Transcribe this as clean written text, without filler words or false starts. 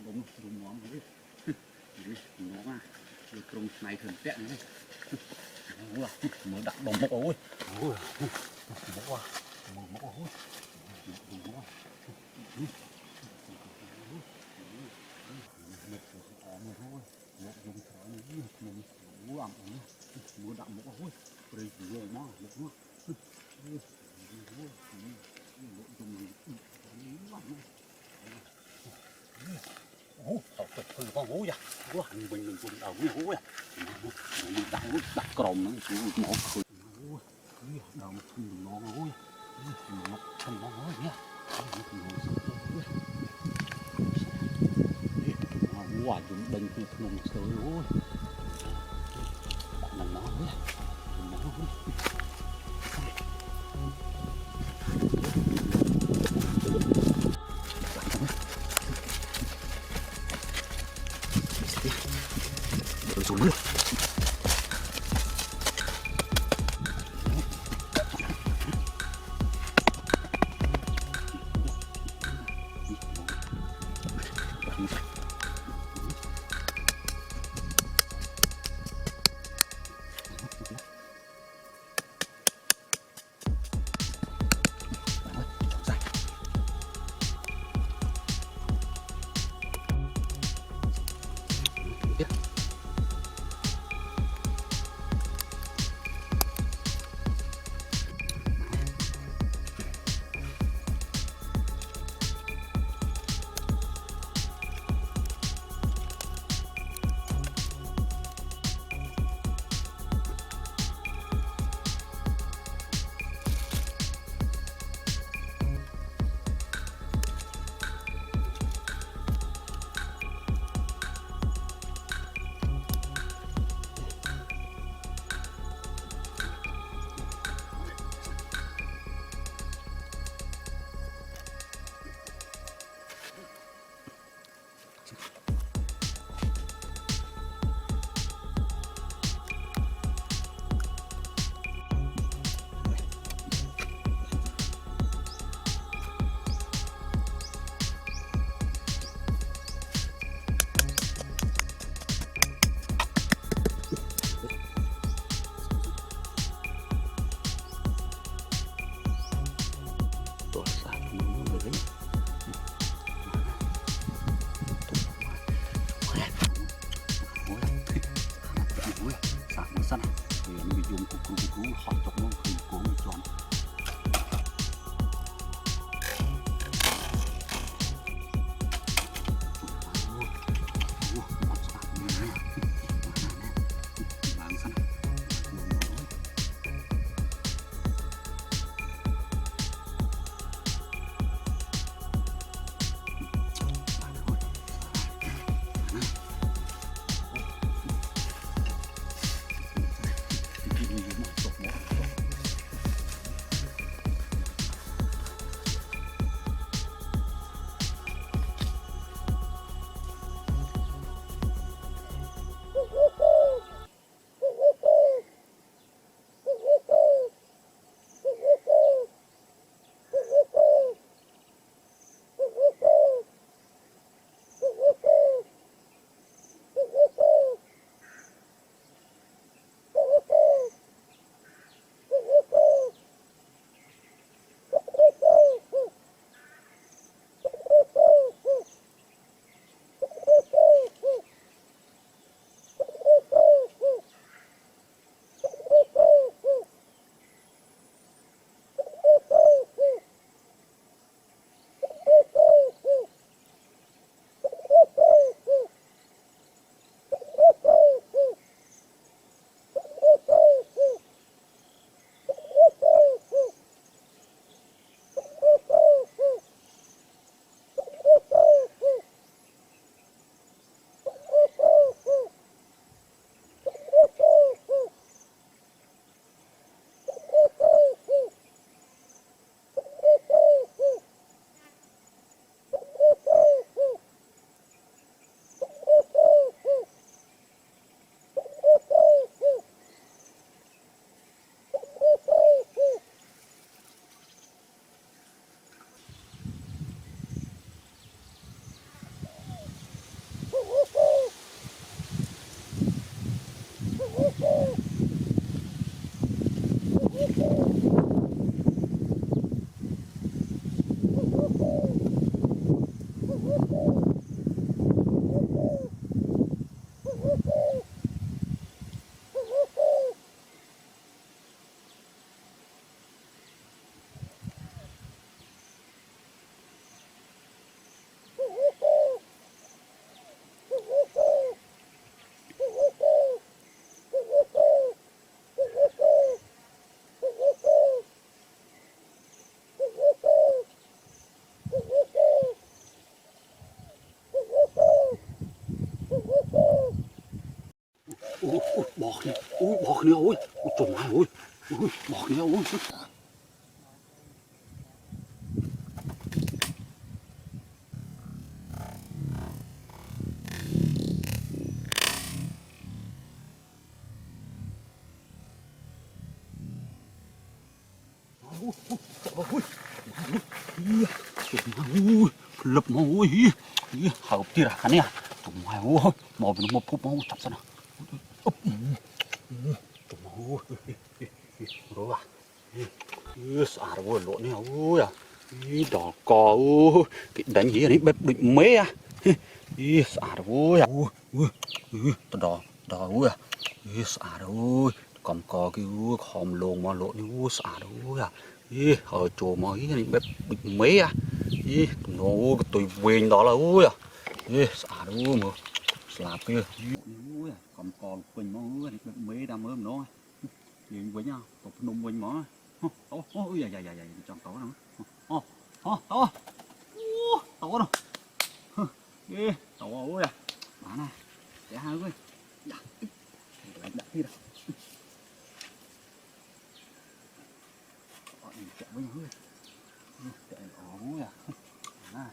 đúng đúng món đấy nó mà rồi trong này thường tẹn đấy mới đặt đồng mốc ôi mốc à mốc ôi mua đậm mốc ôi đây nhiều mà mốc học tập từ con hú vậy, quá hành mình cùng đầu cái hú vậy, mình đặt còng nó nó khơi, đầu mình ngon hú, nó thành ngon hú nhá, quá chúng đinh thì thùng sôi hú, mình nó hú, mình nó hú. Xuống nước. Họ chọc nó khỉ cuốn tròn bỏ nè ôi trộm ai ôi bỏ nè ôi lập máu hợp tí ra nè tụi mày ôi mò nó một phút máu chặt sao nào tụi máu rồi à xả rồi lộn nè ôi à đỏ cò ôi cái đánh gì này bếp định mấy à xả rồi tao đỏ đỏ ôi à xả rồi cầm cò cái khom lồn mà lộn đi xả rồi à ở chỗ mà này bếp định mấy à nó tụi quên đó là ôi à xả đúng mà slap kia ôi cầm còn quên mà ôi mấy đam ớm nó chuyện với nhau tụt nung quên mà ôi dạ trong tổ nó tổ đâu tổ ôi à bạn này để hai ơi đặt đi đâu chạy với nhau ơi chạy ôi à